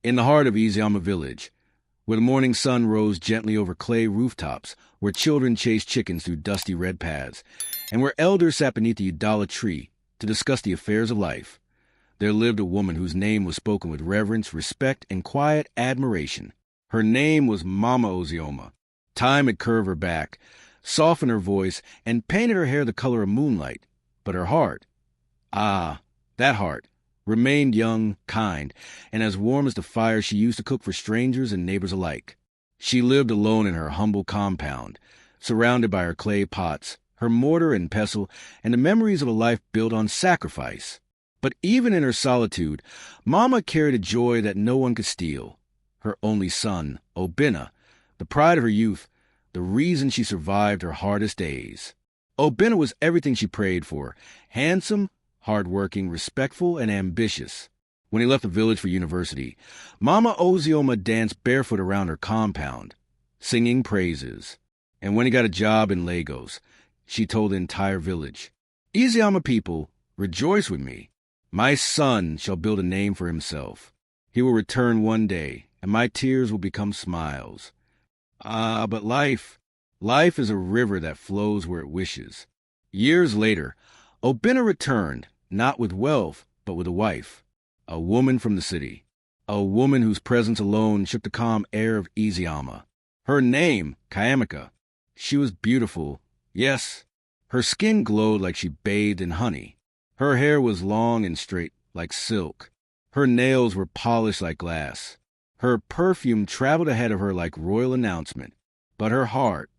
In the heart of Izayama village, where the morning sun rose gently over clay rooftops, where children chased chickens through dusty red paths, and where elders sat beneath the Udala tree to discuss the affairs of life, there lived a woman whose name was spoken with reverence, respect, and quiet admiration. Her name was Mama Ozioma. Time had curved her back, softened her voice, and painted her hair the color of moonlight. But her heart, that heart, remained young, kind, and as warm as the fire she used to cook for strangers and neighbors alike. She lived alone in her humble compound, surrounded by her clay pots, her mortar and pestle, and the memories of a life built on sacrifice. But even in her solitude, Mama carried a joy that no one could steal. Her only son, Obinna, the pride of her youth, the reason she survived her hardest days. Obinna was everything she prayed for: handsome, hard-working, respectful, and ambitious. When he left the village for university, Mama Ozioma danced barefoot around her compound, singing praises. And when he got a job in Lagos, she told the entire village, "Izayama people, rejoice with me. My son shall build a name for himself. He will return one day, and my tears will become smiles." But life is a river that flows where it wishes. Years later, Obinna returned, not with wealth, but with a wife, a woman from the city, a woman whose presence alone shook the calm air of Izayama. Her name, Chiamaka. She was beautiful, yes. Her skin glowed like she bathed in honey. Her hair was long and straight, like silk. Her nails were polished like glass. Her perfume traveled ahead of her like royal announcement. But her heart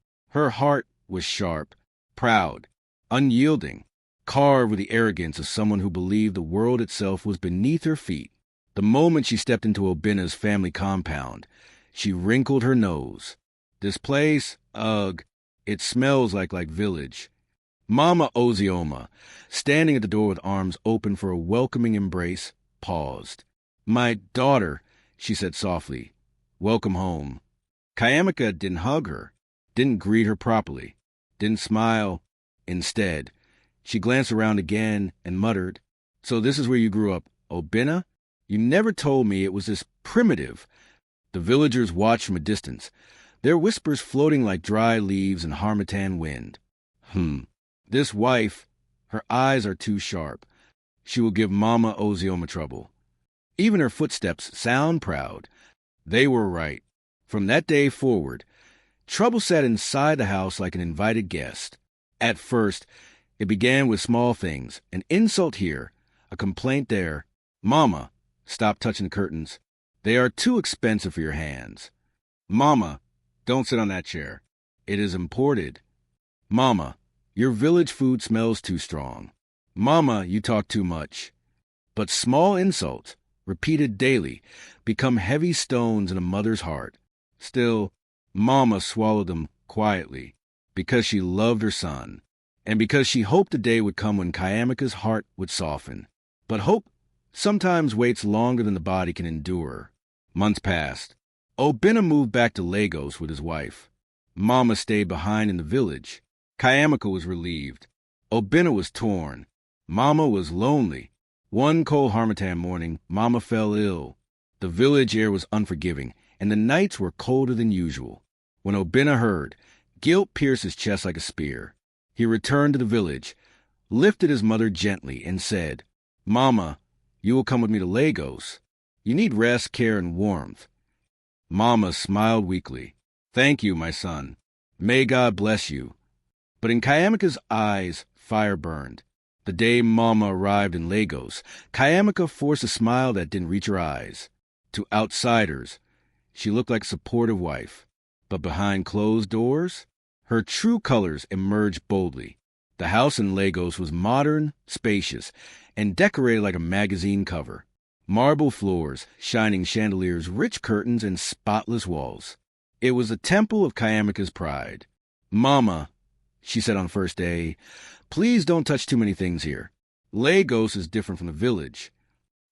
was sharp, proud, unyielding, carved with the arrogance of someone who believed the world itself was beneath her feet. The moment she stepped into Obinna's family compound, she wrinkled her nose. This place, ugh, it smells like village. Mama Ozioma, standing at the door with arms open for a welcoming embrace, paused. "My daughter," she said softly, "welcome home." Chiamaka didn't hug her, didn't greet her properly, didn't smile. Instead, she glanced around again and muttered, "So this is where you grew up, Obinna? You never told me it was this primitive." The villagers watched from a distance, their whispers floating like dry leaves in harmattan wind. This wife, her eyes are too sharp. She will give Mama Ozioma trouble. Even her footsteps sound proud. They were right. From that day forward, trouble sat inside the house like an invited guest. At first, it began with small things, an insult here, a complaint there. "Mama, stop touching the curtains. They are too expensive for your hands." "Mama, don't sit on that chair. It is imported." "Mama, your village food smells too strong." "Mama, you talk too much." But small insults, repeated daily, become heavy stones in a mother's heart. Still, Mama swallowed them quietly, because she loved her son, and because she hoped the day would come when Chiamaka's heart would soften. But hope sometimes waits longer than the body can endure. Months passed. Obinna moved back to Lagos with his wife. Mama stayed behind in the village. Chiamaka was relieved. Obinna was torn. Mama was lonely. One cold harmattan morning, Mama fell ill. The village air was unforgiving, and the nights were colder than usual. When Obinna heard, guilt pierced his chest like a spear. He returned to the village, lifted his mother gently, and said, "Mama, you will come with me to Lagos. You need rest, care, and warmth." Mama smiled weakly. "Thank you, my son. May God bless you." But in Chiamaka's eyes, fire burned. The day Mama arrived in Lagos, Chiamaka forced a smile that didn't reach her eyes. To outsiders, she looked like a supportive wife. But behind closed doors, her true colors emerged boldly. The house in Lagos was modern, spacious, and decorated like a magazine cover. Marble floors, shining chandeliers, rich curtains, and spotless walls. It was a temple of Chiamaka's pride. "Mama," she said on the first day, "please don't touch too many things here. Lagos is different from the village."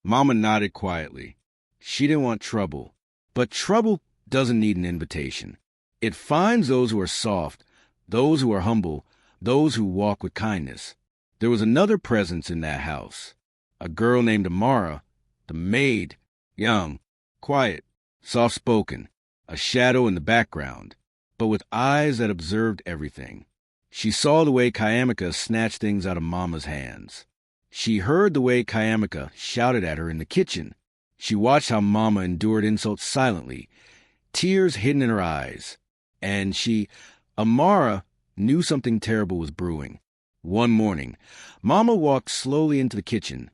Mama nodded quietly. She didn't want trouble. But trouble doesn't need an invitation. It finds those who are soft, those who are humble, those who walk with kindness. There was another presence in that house. A girl named Amara, the maid, young, quiet, soft-spoken, a shadow in the background, but with eyes that observed everything. She saw the way Chiamaka snatched things out of Mama's hands. She heard the way Chiamaka shouted at her in the kitchen. She watched how Mama endured insults silently, tears hidden in her eyes. And Amara, knew something terrible was brewing. One morning, Mama walked slowly into the kitchen,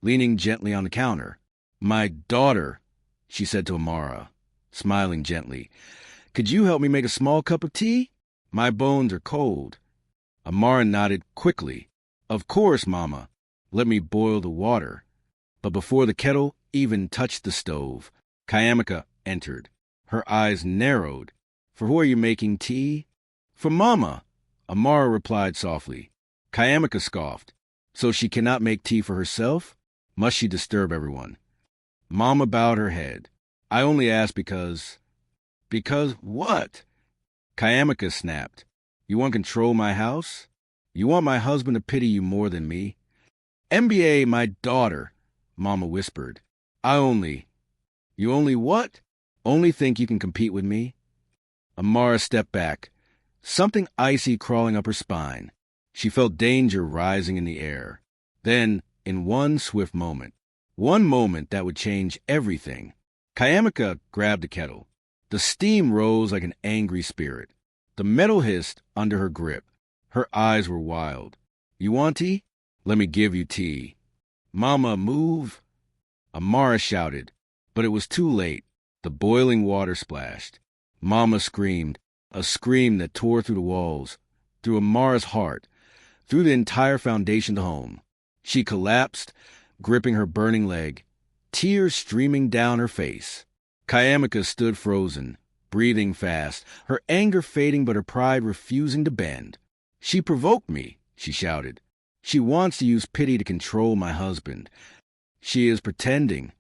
leaning gently on the counter. "My daughter," she said to Amara, smiling gently, "could you help me make a small cup of tea? My bones are cold." Amara nodded quickly. "Of course, Mama. Let me boil the water." But before the kettle even touched the stove, Chiamaka entered. Her eyes narrowed. "For who are you making tea?" "For Mama," Amara replied softly. Chiamaka scoffed. "So she cannot make tea for herself? Must she disturb everyone?" Mama bowed her head. "I only ask because—" "Because what?" Chiamaka snapped. "You want to control my house? You want my husband to pity you more than me?" "MBA, my daughter," Mama whispered. You only what? Only think you can compete with me?" Amara stepped back, something icy crawling up her spine. She felt danger rising in the air. Then, in one swift moment, one moment that would change everything, Chiamaka grabbed the kettle. The steam rose like an angry spirit. The metal hissed under her grip. Her eyes were wild. "You want tea? Let me give you tea." "Mama, move!" Amara shouted, but it was too late. The boiling water splashed. Mama screamed, a scream that tore through the walls, through Amara's heart, through the entire foundation of the home. She collapsed, gripping her burning leg, tears streaming down her face. Chiamaka stood frozen, breathing fast, her anger fading but her pride refusing to bend. "She provoked me," she shouted. "She wants to use pity to control my husband. She is pretending."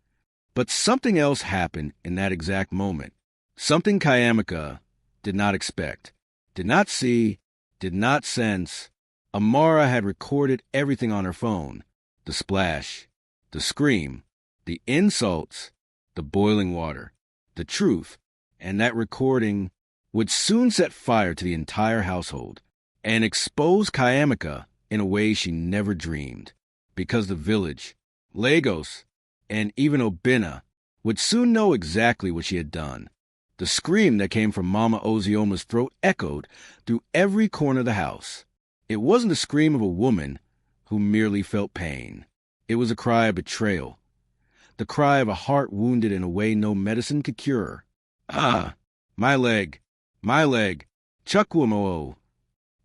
But something else happened in that exact moment. Something Chiamaka did not expect, did not see, did not sense. Amara had recorded everything on her phone. The splash, the scream, the insults, the boiling water, the truth. And that recording would soon set fire to the entire household and expose Chiamaka in a way she never dreamed. Because the village, Lagos, and even Obinna would soon know exactly what she had done. The scream that came from Mama Ozioma's throat echoed through every corner of the house. It wasn't the scream of a woman who merely felt pain. It was a cry of betrayal, the cry of a heart wounded in a way no medicine could cure. "Ah, my leg, Chukwumo."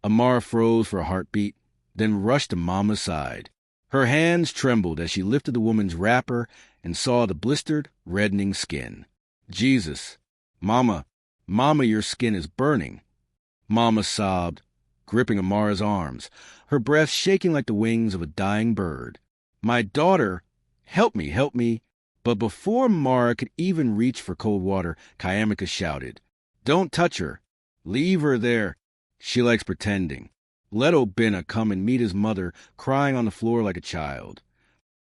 Amara froze for a heartbeat, then rushed to Mama's side. Her hands trembled as she lifted the woman's wrapper and saw the blistered, reddening skin. "Jesus, Mama, your skin is burning." Mama sobbed, gripping Amara's arms, her breath shaking like the wings of a dying bird. "My daughter, help me." But before Amara could even reach for cold water, Chiamaka shouted, "Don't touch her. Leave her there. She likes pretending. Let Obinna come and meet his mother crying on the floor like a child."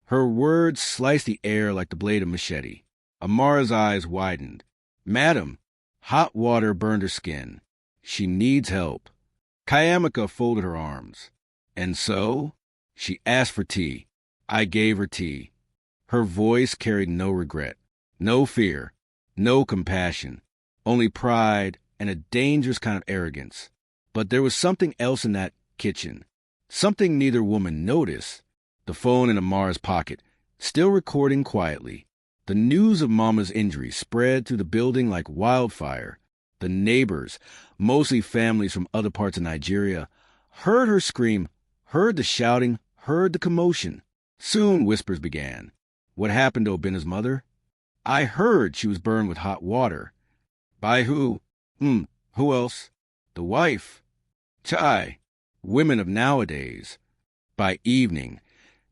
Her words sliced the air like the blade of a machete. Amara's eyes widened. "Madam," hot water burned her skin. "She needs help." Chiamaka folded her arms. "And so?" "She asked for tea. I gave her tea." Her voice carried no regret, no fear, no compassion, only pride and a dangerous kind of arrogance. But there was something else in that kitchen, something neither woman noticed. The phone in Amara's pocket, still recording quietly. The news of Mama's injury spread through the building like wildfire. The neighbors, mostly families from other parts of Nigeria, heard her scream, heard the shouting, heard the commotion. Soon whispers began. What happened to Obinna's mother? "I heard she was burned with hot water." "By who?" Who else?" "The wife." "Chai, women of nowadays." By evening,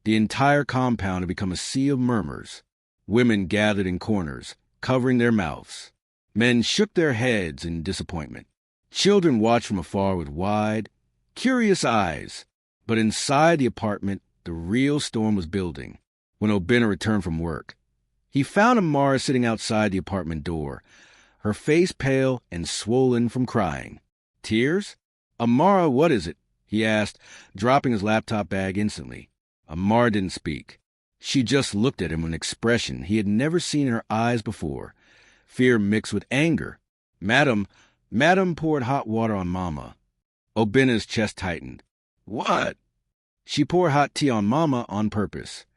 the entire compound had become a sea of murmurs. Women gathered in corners, covering their mouths. Men shook their heads in disappointment. Children watched from afar with wide, curious eyes. But inside the apartment, the real storm was building. When Obinna returned from work, He found Amara sitting outside the apartment door, her face pale and swollen from crying. Tears? Amara, what is it? He asked, dropping his laptop bag instantly. Amara didn't speak. She just looked at him with an expression he had never seen in her eyes before, fear mixed with anger. Madam poured hot water on Mama. Obinna's chest tightened. What? She poured hot tea on Mama on purpose.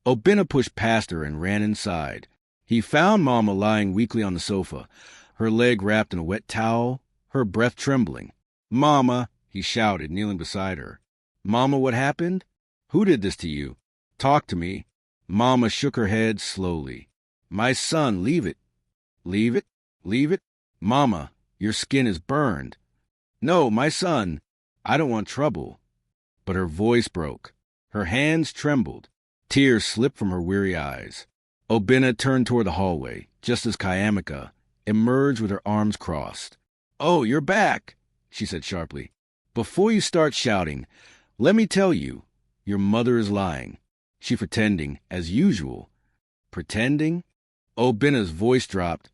Obinna pushed past her and ran inside. He found Mama lying weakly on the sofa, her leg wrapped in a wet towel, her breath trembling. Mama, he shouted, kneeling beside her. Mama, what happened? Who did this to you? Talk to me. Mama shook her head slowly. My son, leave it. Leave it? Leave it? Mama, your skin is burned. No, my son. I don't want trouble. But her voice broke. Her hands trembled. Tears slipped from her weary eyes. Obinna turned toward the hallway, just as Chiamaka emerged with her arms crossed. Oh, you're back, she said sharply. Before you start shouting, let me tell you, your mother is lying. She's pretending, as usual. Pretending? Obinna's voice dropped,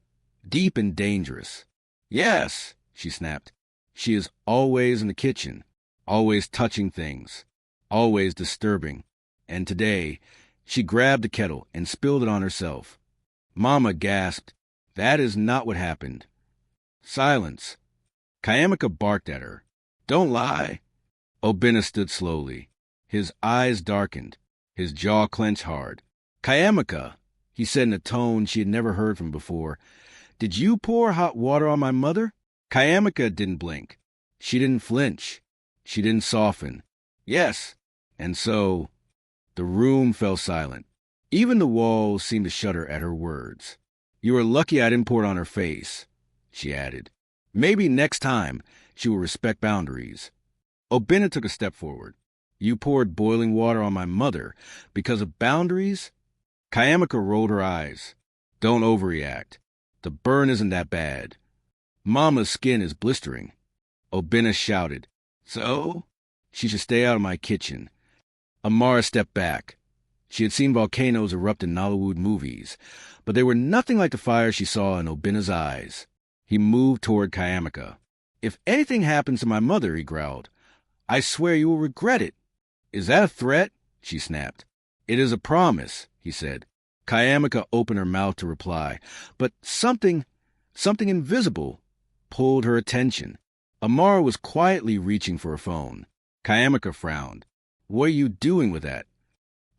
deep and dangerous. Yes, she snapped. She is always in the kitchen, always touching things, always disturbing. And today, she grabbed the kettle and spilled it on herself. Mama gasped. That is not what happened. Silence. Chiamaka barked at her. Don't lie. Obinna stood slowly. His eyes darkened. His jaw clenched hard. Chiamaka, he said in a tone she had never heard from before, did you pour hot water on my mother? Chiamaka didn't blink. She didn't flinch. She didn't soften. Yes. And so, the room fell silent. Even the walls seemed to shudder at her words. You are lucky I didn't pour it on her face, she added. Maybe next time she will respect boundaries. Obinna took a step forward. You poured boiling water on my mother because of boundaries? Chiamaka rolled her eyes. Don't overreact. The burn isn't that bad. Mama's skin is blistering. Obinna shouted. So? She should stay out of my kitchen. Amara stepped back. She had seen volcanoes erupt in Nollywood movies, but they were nothing like the fire she saw in Obinna's eyes. He moved toward Chiamaka. If anything happens to my mother, he growled, I swear you will regret it. Is that a threat? She snapped. It is a promise, he said. Chiamaka opened her mouth to reply, but something invisible, pulled her attention. Amara was quietly reaching for a phone. Chiamaka frowned. What are you doing with that?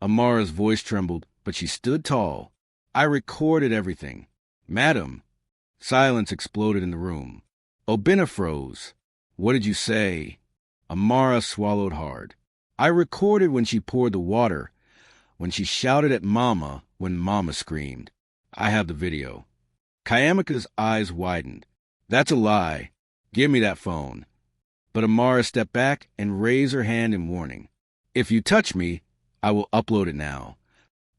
Amara's voice trembled, but she stood tall. I recorded everything. Madam. Silence exploded in the room. Obinna froze. What did you say? Amara swallowed hard. I recorded when she poured the water, when she shouted at Mama, when Mama screamed. I have the video. Chiamaka's eyes widened. That's a lie. Give me that phone. But Amara stepped back and raised her hand in warning. If you touch me, I will upload it now.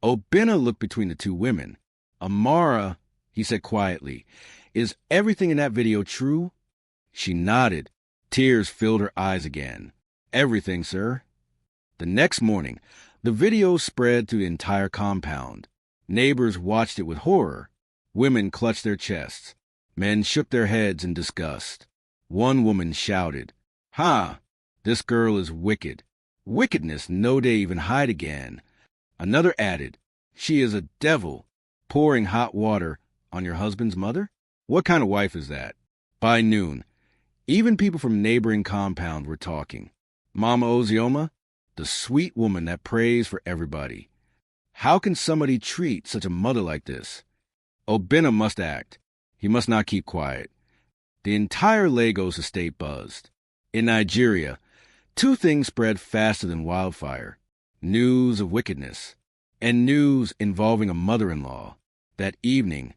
Obinna looked between the two women. Amara, he said quietly, is everything in that video true? She nodded. Tears filled her eyes again. Everything, sir. The next morning, the video spread through the entire compound. Neighbors watched it with horror. Women clutched their chests. Men shook their heads in disgust. One woman shouted, Ha! This girl is wicked. Wickedness no day even hide again. Another added, She is a devil, pouring hot water on your husband's mother? What kind of wife is that? By noon, even people from neighboring compound were talking. Mama Ozioma, the sweet woman that prays for everybody. How can somebody treat such a mother like this? Obinna must act. He must not keep quiet. The entire Lagos estate buzzed. In Nigeria, two things spread faster than wildfire. News of wickedness, and news involving a mother-in-law. That evening,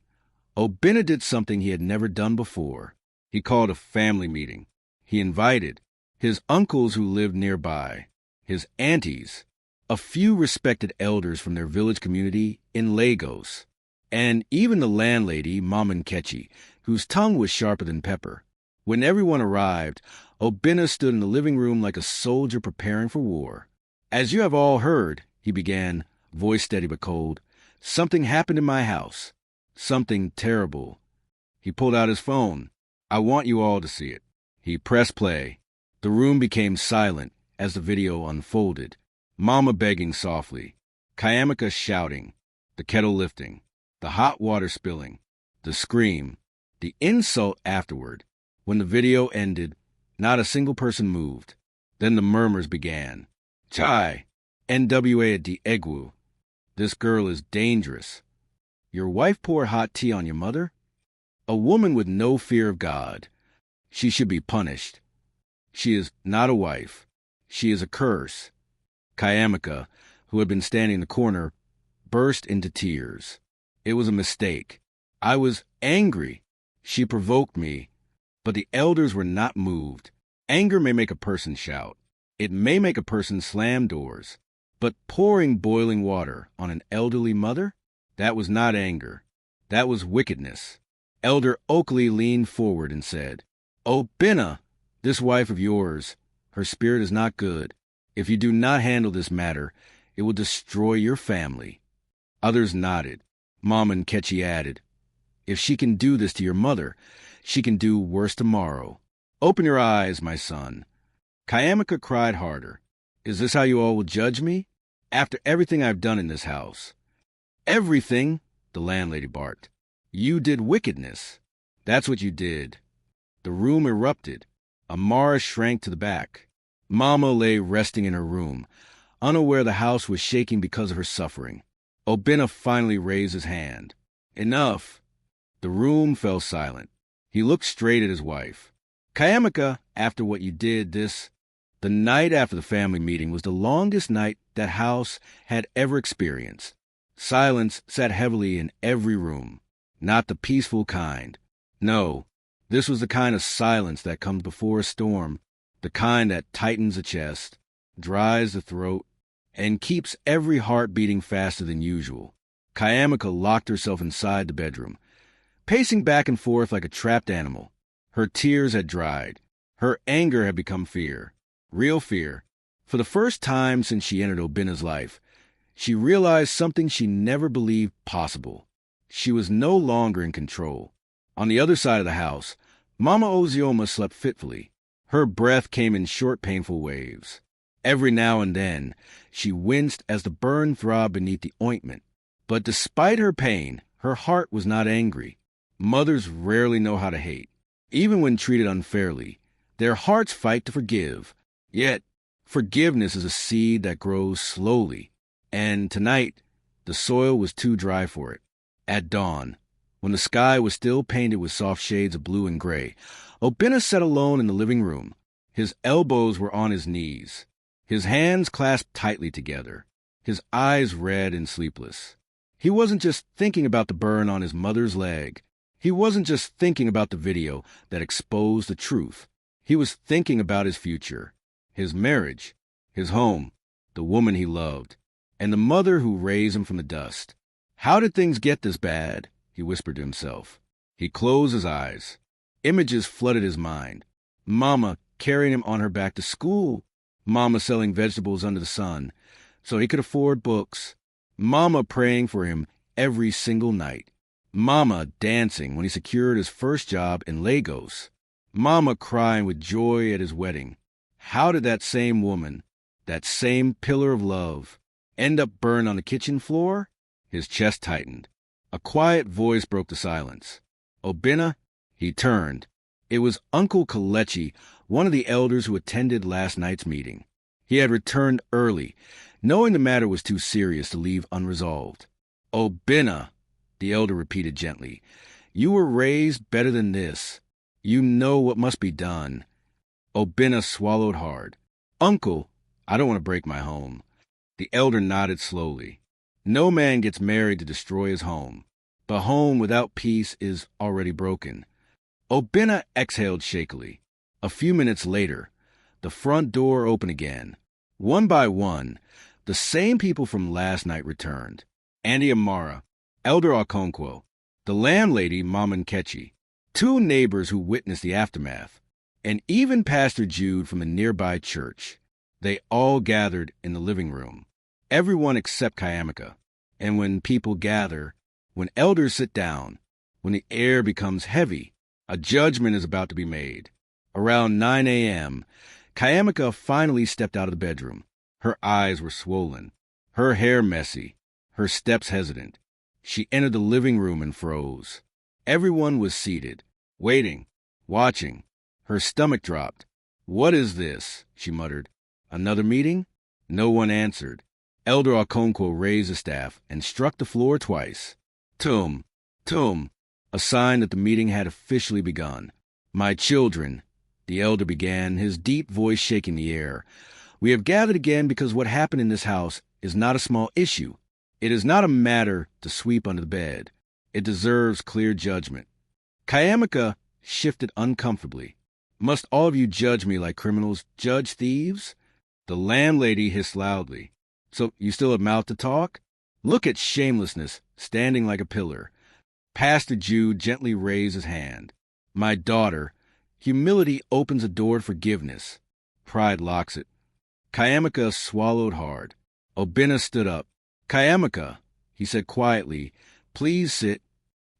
Obinna did something he had never done before. He called a family meeting. He invited his uncles who lived nearby, his aunties, a few respected elders from their village community in Lagos, and even the landlady, Mama Nkechi, whose tongue was sharper than pepper. When everyone arrived, Obinna stood in the living room like a soldier preparing for war. As you have all heard, he began, voice steady but cold, Something happened in my house. Something terrible. He pulled out his phone. I want you all to see it. He pressed play. The room became silent as the video unfolded. Mama begging softly. Chiamaka shouting. The kettle lifting. The hot water spilling. The scream. The insult afterward. When the video ended, not a single person moved. Then the murmurs began. Chai, NWA at the Egwu. This girl is dangerous. Your wife poured hot tea on your mother? A woman with no fear of God. She should be punished. She is not a wife. She is a curse. Chiamaka, who had been standing in the corner, burst into tears. It was a mistake. I was angry. She provoked me. But the elders were not moved. Anger may make a person shout. It may make a person slam doors. But pouring boiling water on an elderly mother? That was not anger. That was wickedness. Elder Oakley leaned forward and said, Obinna, this wife of yours, her spirit is not good. If you do not handle this matter, it will destroy your family. Others nodded. Mama Nkechi added, If she can do this to your mother, she can do worse tomorrow. Open your eyes, my son. Chiamaka cried harder. Is this how you all will judge me? After everything I've done in this house? Everything, the landlady barked. You did wickedness. That's what you did. The room erupted. Amara shrank to the back. Mama lay resting in her room, unaware the house was shaking because of her suffering. Obinna finally raised his hand. Enough. The room fell silent. He looked straight at his wife. Chiamaka, after what you did, the night after the family meeting was the longest night that house had ever experienced. Silence sat heavily in every room. Not the peaceful kind. No, this was the kind of silence that comes before a storm, the kind that tightens the chest, dries the throat, and keeps every heart beating faster than usual. Chiamaka locked herself inside the bedroom, pacing back and forth like a trapped animal. Her tears had dried. Her anger had become fear. Real fear. For the first time since she entered Obinna's life, she realized something she never believed possible. She was no longer in control. On the other side of the house, Mama Ozioma slept fitfully. Her breath came in short, painful waves. Every now and then, she winced as the burn throbbed beneath the ointment. But despite her pain, her heart was not angry. Mothers rarely know how to hate. Even when treated unfairly, their hearts fight to forgive. Yet, forgiveness is a seed that grows slowly. And tonight, the soil was too dry for it. At dawn, when the sky was still painted with soft shades of blue and gray, Obinna sat alone in the living room. His elbows were on his knees, his hands clasped tightly together, his eyes red and sleepless. He wasn't just thinking about the burn on his mother's leg. He wasn't just thinking about the video that exposed the truth. He was thinking about his future, his marriage, his home, the woman he loved, and the mother who raised him from the dust. How did things get this bad? He whispered to himself. He closed his eyes. Images flooded his mind. Mama carrying him on her back to school. Mama selling vegetables under the sun so he could afford books. Mama praying for him every single night. Mama dancing when he secured his first job in Lagos. Mama crying with joy at his wedding. How did that same woman, that same pillar of love, end up burned on the kitchen floor? His chest tightened. A quiet voice broke the silence. Obinna? He turned. It was Uncle Kalechi, one of the elders who attended last night's meeting. He had returned early, knowing the matter was too serious to leave unresolved. Obinna, the elder repeated gently, you were raised better than this. You know what must be done. Obinna swallowed hard. Uncle, I don't want to break my home. The elder nodded slowly. No man gets married to destroy his home. The home without peace is already broken. Obinna exhaled shakily. A few minutes later, the front door opened again. One by one, the same people from last night returned. Auntie Amara, Elder Okonkwo, the landlady Mama Nkechi, two neighbors who witnessed the aftermath, and even Pastor Jude from the nearby church. They all gathered in the living room. Everyone except Chiamaka. And when people gather, when elders sit down, when the air becomes heavy, a judgment is about to be made. Around 9 a.m., Chiamaka finally stepped out of the bedroom. Her eyes were swollen, her hair messy, her steps hesitant. She entered the living room and froze. Everyone was seated, waiting, watching. Her stomach dropped. "What is this?" she muttered. "Another meeting?" No one answered. Elder Okonkwo raised the staff and struck the floor twice. Tum, tum, a sign that the meeting had officially begun. "My children," the elder began, his deep voice shaking the air, "we have gathered again because what happened in this house is not a small issue. It is not a matter to sweep under the bed. It deserves clear judgment." Chiamaka shifted uncomfortably. "Must all of you judge me like criminals judge thieves?" The landlady hissed loudly. "So you still have mouth to talk? Look at shamelessness, standing like a pillar." Pastor Jude gently raised his hand. "My daughter, humility opens a door to forgiveness. Pride locks it." Chiamaka swallowed hard. Obinna stood up. "Chiamaka," he said quietly, "please sit."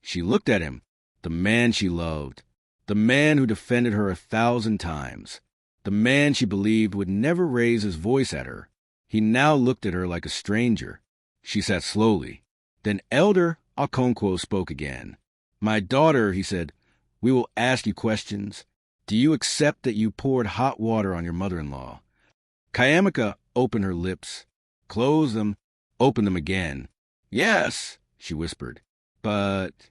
She looked at him, the man she loved, the man who defended her 1,000 times, the man she believed would never raise his voice at her. He now looked at her like a stranger. She sat slowly. Then Elder Okonkwo spoke again. "My daughter," he said, "we will ask you questions. Do you accept that you poured hot water on your mother-in-law?" Chiamaka opened her lips, closed them, opened them again. "Yes," she whispered. "But—"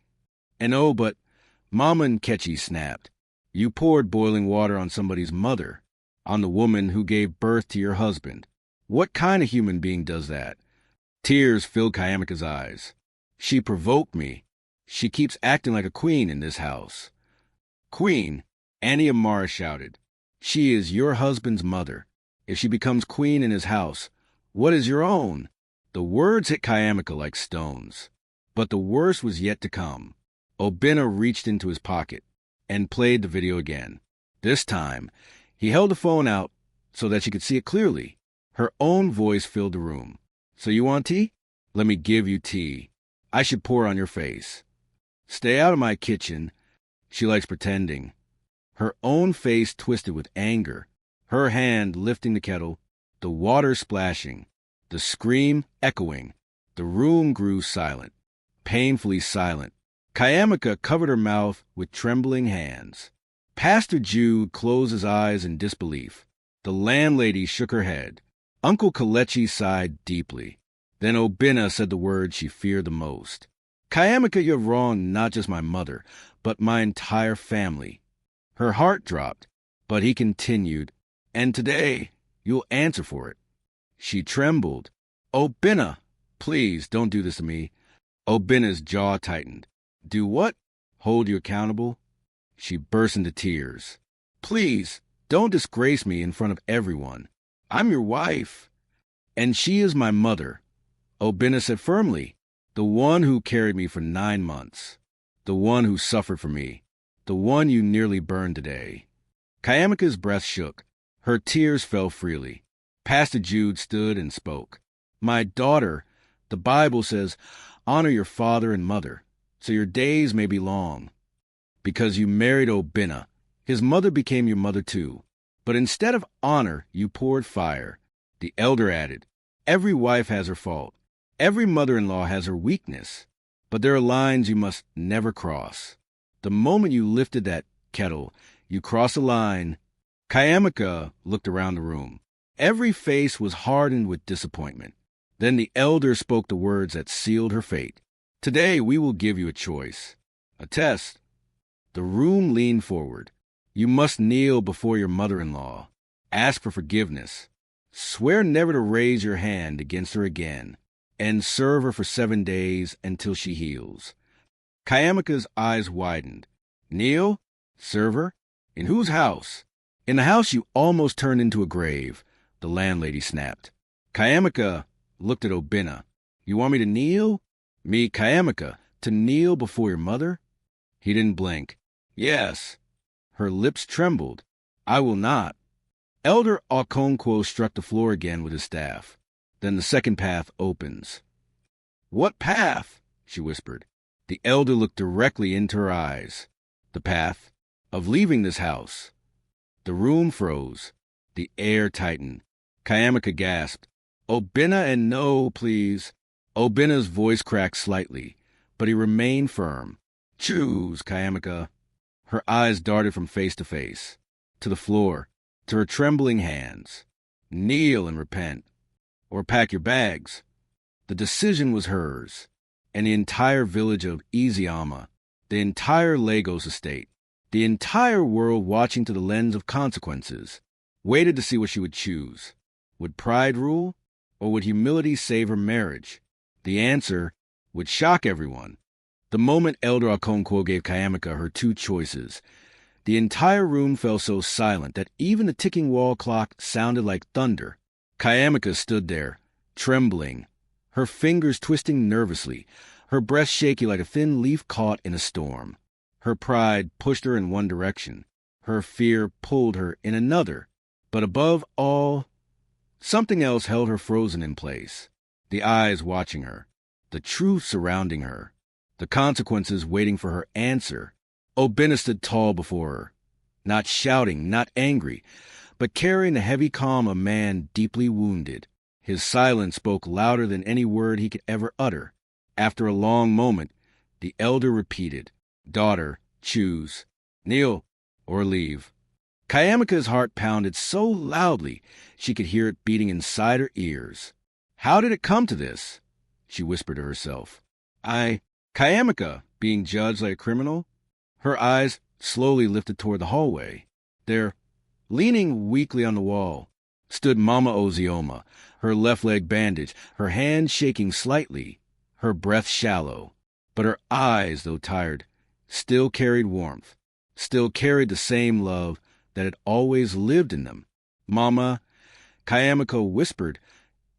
but Mama Nkechi snapped. "You poured boiling water on somebody's mother, on the woman who gave birth to your husband. What kind of human being does that?" Tears filled Chiamaka's eyes. "She provoked me. She keeps acting like a queen in this house." "Queen," Annie Amara shouted. "She is your husband's mother. If she becomes queen in his house, what is your own?" The words hit Chiamaka like stones. But the worst was yet to come. Obinna reached into his pocket and played the video again. This time, he held the phone out so that she could see it clearly. Her own voice filled the room. "So you want tea? Let me give you tea. I should pour on your face. Stay out of my kitchen." She likes pretending. Her own face twisted with anger, her hand lifting the kettle, the water splashing, the scream echoing. The room grew silent, painfully silent. Chiamaka covered her mouth with trembling hands. Pastor Jude closed his eyes in disbelief. The landlady shook her head. Uncle Kalechi sighed deeply. Then Obinna said the word she feared the most. "Chiamaka, you've wronged not just my mother, but my entire family." Her heart dropped, but he continued, "And today, you'll answer for it." She trembled. "Obinna, please don't do this to me." Obinna's jaw tightened. "Do what?" "Hold you accountable." She burst into tears. "Please, don't disgrace me in front of everyone. I'm your wife." "And she is my mother," Obinna said firmly. "The one who carried me for 9 months. The one who suffered for me. The one you nearly burned today." Chiamaka's breath shook. Her tears fell freely. Pastor Jude stood and spoke. "My daughter, the Bible says, honor your father and mother, so your days may be long. Because you married Obinna, his mother became your mother too. But instead of honor, you poured fire." The elder added, "Every wife has her fault. Every mother-in-law has her weakness. But there are lines you must never cross. The moment you lifted that kettle, you crossed a line." Chiamaka looked around the room. Every face was hardened with disappointment. Then the elder spoke the words that sealed her fate. "Today we will give you a choice. A test." The room leaned forward. "You must kneel before your mother-in-law. Ask for forgiveness. Swear never to raise your hand against her again. And serve her for 7 days until she heals." Chiamaka's eyes widened. "Kneel? Serve her? In whose house?" "In the house you almost turned into a grave," the landlady snapped. Chiamaka looked at Obinna. "You want me to kneel? Me, Chiamaka, to kneel before your mother?" He didn't blink. "Yes." Her lips trembled. "I will not." Elder Okonkwo struck the floor again with his staff. Then the second path opens. What path? She whispered. The elder looked directly into her eyes. The path of leaving this house. The room froze. The air tightened. Chiamaka gasped. Obinna, and no, please. Obinna's voice cracked slightly, but he remained firm. Choose, Chiamaka. Her eyes darted from face to face, to the floor, to her trembling hands. Kneel and repent, or pack your bags. The decision was hers, and the entire village of Chiamaka, the entire Lagos estate, the entire world watching through the lens of consequences, waited to see what she would choose. Would pride rule, or would humility save her marriage? The answer would shock everyone. The moment Elder Okonkwo gave Chiamaka her two choices, the entire room fell so silent that even the ticking wall clock sounded like thunder. Chiamaka stood there, trembling, her fingers twisting nervously, her breath shaky like a thin leaf caught in a storm. Her pride pushed her in one direction. Her fear pulled her in another. But above all, something else held her frozen in place. The eyes watching her, the truth surrounding her, the consequences waiting for her answer. Obinna stood tall before her, not shouting, not angry, but carrying the heavy calm of a man deeply wounded. His silence spoke louder than any word he could ever utter. After a long moment, the elder repeated, Daughter, choose. Kneel or leave. Chiamaka's heart pounded so loudly she could hear it beating inside her ears. How did it come to this? She whispered to herself. Chiamaka, being judged like a criminal? Her eyes slowly lifted toward the hallway. There, leaning weakly on the wall, stood Mama Ozioma, her left leg bandaged, her hand shaking slightly, her breath shallow. But her eyes, though tired, still carried warmth, still carried the same love that had always lived in them. Mama, Chiamaka whispered,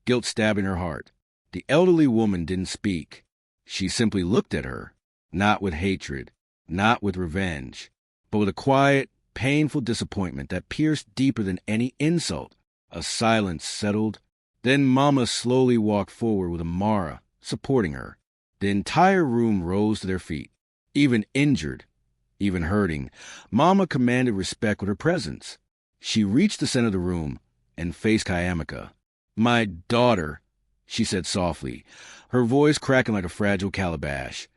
guilt stabbing her heart. The elderly woman didn't speak. She simply looked at her, not with hatred, not with revenge, but with a quiet, painful disappointment that pierced deeper than any insult. A silence settled. Then Mama slowly walked forward with Amara supporting her. The entire room rose to their feet. Even injured, even hurting, Mama commanded respect with her presence. She reached the center of the room and faced Chiamaka. My daughter, she said softly, her voice cracking like a fragile calabash.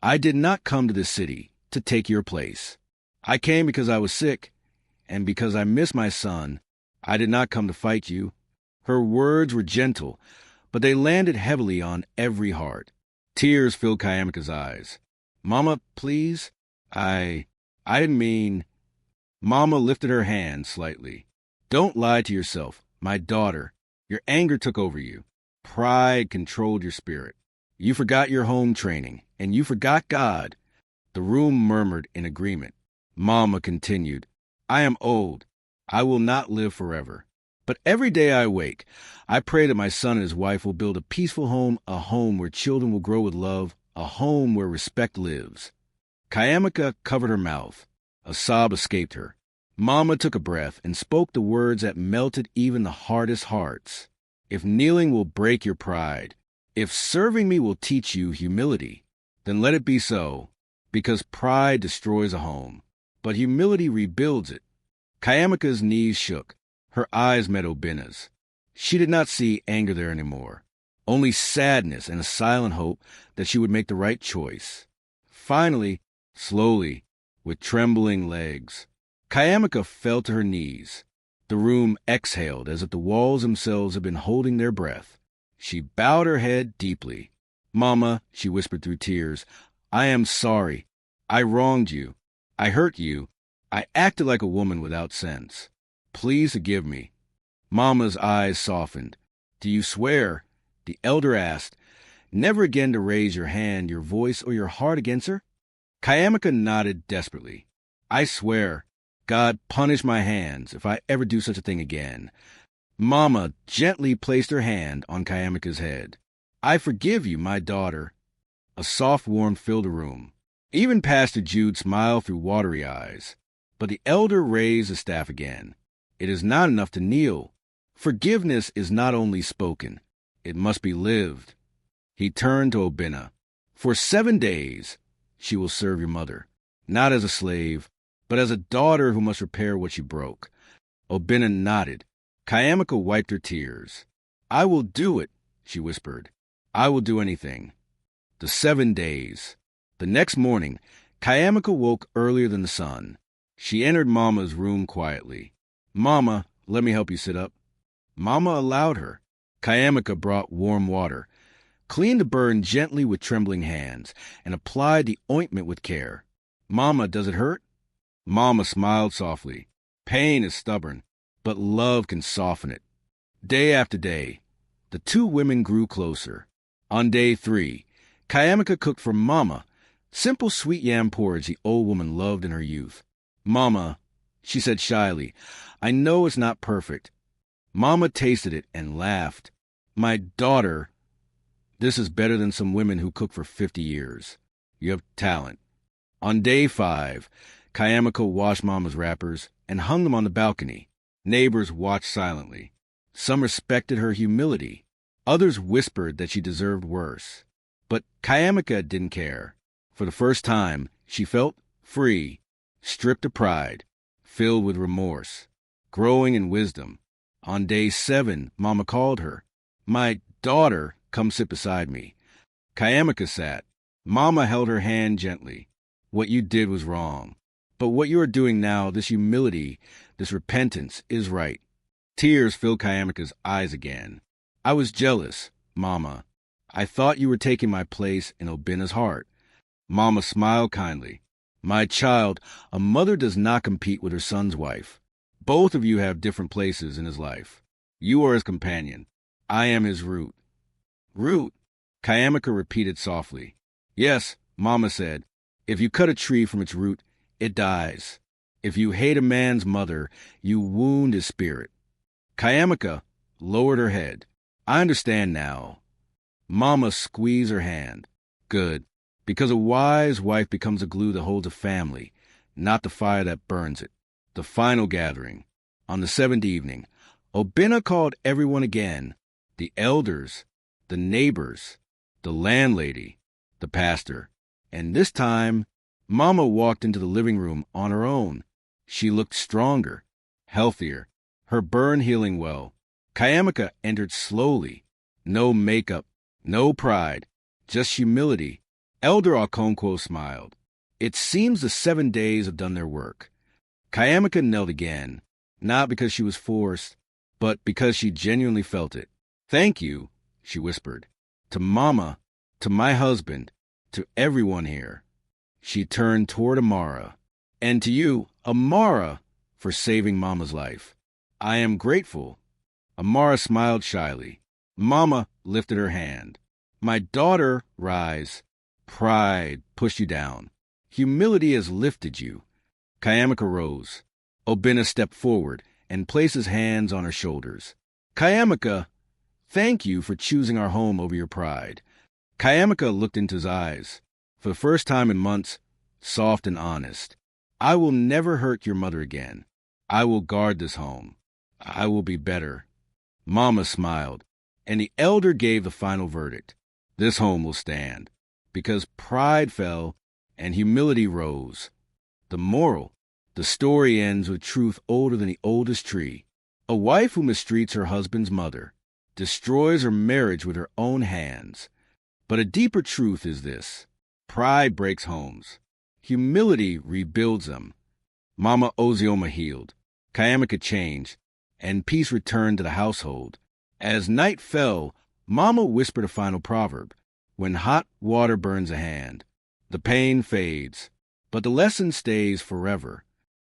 I did not come to this city to take your place. I came because I was sick, and because I miss my son. I did not come to fight you. Her words were gentle, but they landed heavily on every heart. Tears filled Chiamaka's eyes. Mama, please? I didn't mean... Mama lifted her hand slightly. Don't lie to yourself, my daughter. Your anger took over you. Pride controlled your spirit. You forgot your home training, and you forgot God. The room murmured in agreement. Mama continued, I am old. I will not live forever. But every day I wake, I pray that my son and his wife will build a peaceful home, a home where children will grow with love, a home where respect lives. Chiamaka covered her mouth. A sob escaped her. Mama took a breath and spoke the words that melted even the hardest hearts. If kneeling will break your pride, if serving me will teach you humility, then let it be so, because pride destroys a home, but humility rebuilds it. Chiamaka's knees shook. Her eyes met Obinna's. She did not see anger there anymore, only sadness and a silent hope that she would make the right choice. Finally, slowly, with trembling legs, Chiamaka fell to her knees. The room exhaled as if the walls themselves had been holding their breath. She bowed her head deeply. Mama, she whispered through tears, I am sorry. I wronged you. I hurt you. I acted like a woman without sense. Please forgive me. Mama's eyes softened. Do you swear? The elder asked, never again to raise your hand, your voice, or your heart against her? Chiamaka nodded desperately. I swear. God punish my hands if I ever do such a thing again. Mama gently placed her hand on Chiamaka's head. I forgive you, my daughter. A soft warmth filled the room. Even Pastor Jude smiled through watery eyes. But the elder raised the staff again. It is not enough to kneel. Forgiveness is not only spoken, it must be lived. He turned to Obinna. For 7 days, she will serve your mother, not as a slave, but as a daughter who must repair what she broke. Obinna nodded. Chiamaka wiped her tears. I will do it, she whispered. I will do anything. The 7 days. The next morning, Chiamaka woke earlier than the sun. She entered Mama's room quietly. Mama, let me help you sit up. Mama allowed her. Chiamaka brought warm water, cleaned the burn gently with trembling hands, and applied the ointment with care. Mama, does it hurt? Mama smiled softly. Pain is stubborn, but love can soften it. Day after day, the two women grew closer. On day 3, Chiamaka cooked for Mama, simple sweet yam porridge the old woman loved in her youth. Mama, she said shyly, I know it's not perfect. Mama tasted it and laughed. My daughter, this is better than some women who cook for 50 years. You have talent. On day 5, Chiamaka washed Mama's wrappers and hung them on the balcony. Neighbors watched silently. Some respected her humility. Others whispered that she deserved worse. But Chiamaka didn't care. For the first time, she felt free, stripped of pride, filled with remorse, growing in wisdom. On day 7, Mama called her. My daughter, come sit beside me. Chiamaka sat. Mama held her hand gently. What you did was wrong. But what you are doing now, this humility, this repentance, is right. Tears filled Chiamaka's eyes again. I was jealous, Mama. I thought you were taking my place in Obinna's heart. Mama smiled kindly. My child, a mother does not compete with her son's wife. Both of you have different places in his life. You are his companion. I am his root. Root? Chiamaka repeated softly. Yes, Mama said. If you cut a tree from its root, it dies. If you hate a man's mother, you wound his spirit. Chiamaka lowered her head. I understand now. Mama squeezed her hand. Good. Because a wise wife becomes a glue that holds a family, not the fire that burns it. The final gathering. On the 7th evening, Obinna called everyone again. The elders, the neighbors, the landlady, the pastor. And this time, Mama walked into the living room on her own. She looked stronger, healthier, her burn healing well. Chiamaka entered slowly. No makeup, no pride, just humility. Elder Okonkwo smiled. It seems the 7 days have done their work. Chiamaka knelt again, not because she was forced, but because she genuinely felt it. Thank you, she whispered. To Mama, to my husband, to everyone here. She turned toward Amara. And to you, Amara, for saving Mama's life. I am grateful. Amara smiled shyly. Mama lifted her hand. My daughter, rise. Pride pushed you down. Humility has lifted you. Chiamaka rose. Obinna stepped forward and placed his hands on her shoulders. Chiamaka, thank you for choosing our home over your pride. Chiamaka looked into his eyes. For the first time in months, soft and honest. I will never hurt your mother again. I will guard this home. I will be better. Mama smiled, and the elder gave the final verdict. This home will stand, because pride fell and humility rose. The moral, the story ends with truth older than the oldest tree. A wife who mistreats her husband's mother destroys her marriage with her own hands. But a deeper truth is this. Pride breaks homes. Humility rebuilds them. Mama Ozioma healed. Chiamaka changed, and peace returned to the household. As night fell, Mama whispered a final proverb. When hot water burns a hand, the pain fades, but the lesson stays forever.